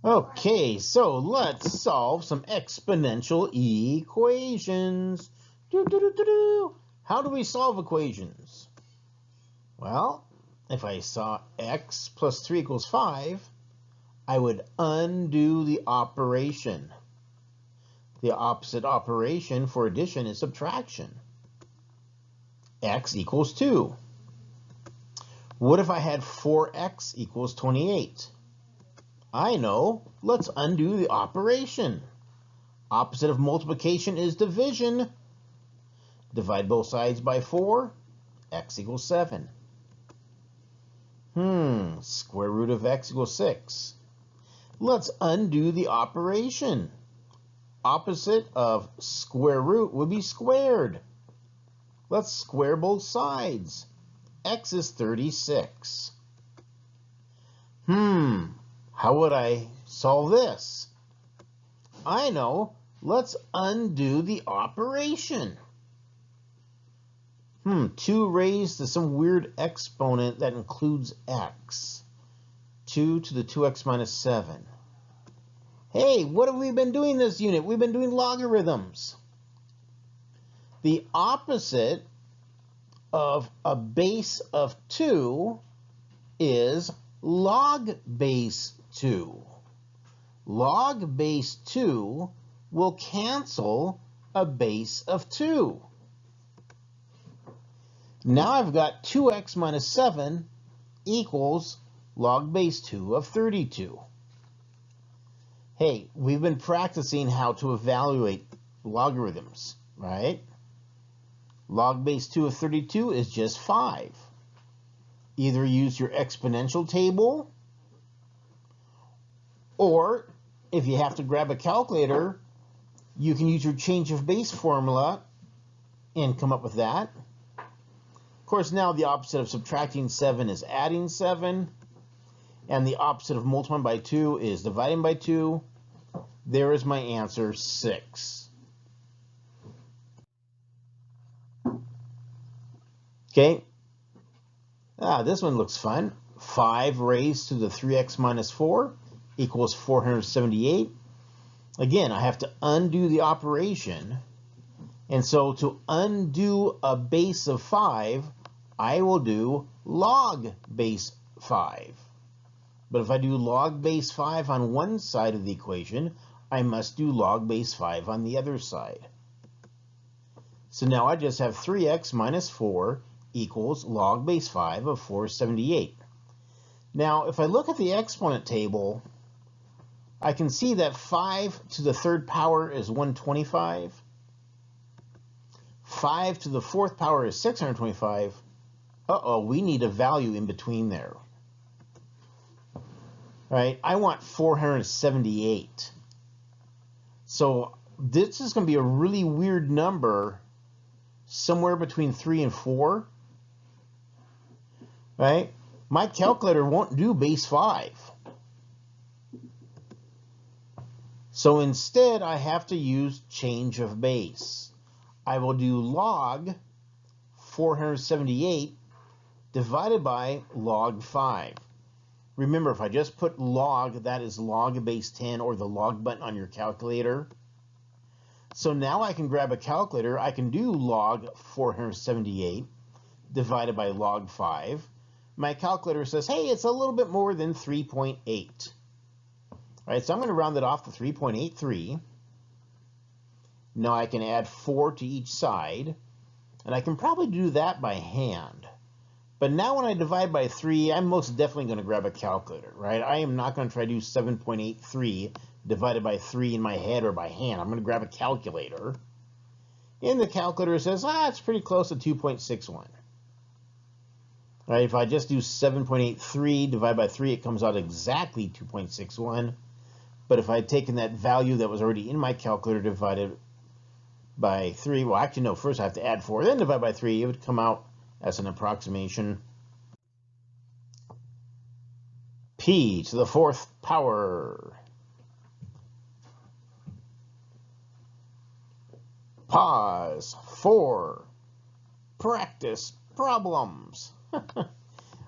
Okay, so let's solve some exponential equations. How do we solve equations? Well, if I saw x plus 3 equals 5, I would undo the operation. The opposite operation for addition is subtraction. X equals 2. What if I had 4x equals 28? I know. Let's undo the operation. Opposite of multiplication is division. Divide both sides by 4. X equals 7. Square root of x equals 6. Let's undo the operation. Opposite of square root would be squared. Let's square both sides. X is 36. How would I solve this? I know. Let's undo the operation. 2 raised to some weird exponent that includes x. 2 to the 2x minus 7. Hey, what have we been doing this unit? We've been doing logarithms. The opposite of a base of 2 is log base 2. Log base 2 will cancel a base of 2. Now I've got 2x minus 7 equals log base 2 of 32. Hey, we've been practicing how to evaluate logarithms, right? Log base 2 of 32 is just 5. Either use your exponential table, or if you have to grab a calculator, you can use your change of base formula and come up with that. Of course, now the opposite of subtracting 7 is adding 7, and the opposite of multiplying by 2 is dividing by 2. There is my answer, 6. Okay. This one looks fun. 5 raised to the 3x minus 4 equals 478. Again, I have to undo the operation. And so to undo a base of 5, I will do log base 5. But if I do log base 5 on one side of the equation, I must do log base 5 on the other side. So now I just have 3x minus 4 equals log base 5 of 478. Now, if I look at the exponent table, I can see that 5 to the third power is 125. 5 to the fourth power is 625. We need a value in between there. Right? I want 478. So this is going to be a really weird number, somewhere between 3 and 4. Right? My calculator won't do base 5. So instead, I have to use change of base. I will do log 478 divided by log 5. Remember, if I just put log, that is log base 10 or the log button on your calculator. So now I can grab a calculator. I can do log 478 divided by log 5. My calculator says, hey, it's a little bit more than 3.8. All right, so I'm going to round it off to 3.83. Now I can add 4 to each side, and I can probably do that by hand. But now when I divide by 3, I'm most definitely going to grab a calculator, right? I am not going to try to do 7.83 divided by 3 in my head or by hand. I'm going to grab a calculator. And the calculator says, it's pretty close to 2.61. Right, if I just do 7.83 divided by 3, it comes out exactly 2.61. But if I had taken that value that was already in my calculator divided by 3, well, actually, no, first I have to add 4, then divide by 3, it would come out as an approximation. P to the fourth power. Pause for practice problems.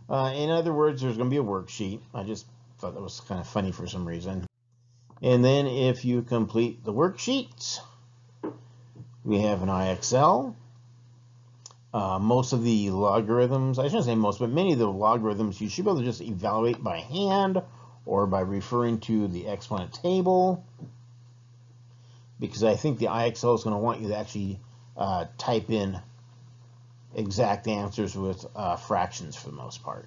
In other words, there's going to be a worksheet. I just thought that was kind of funny for some reason. And then if you complete the worksheet, we have an IXL. Most of the logarithms, I shouldn't say most, but many of the logarithms you should be able to just evaluate by hand or by referring to the exponent table, because I think the IXL is going to want you to actually type in exact answers with fractions for the most part.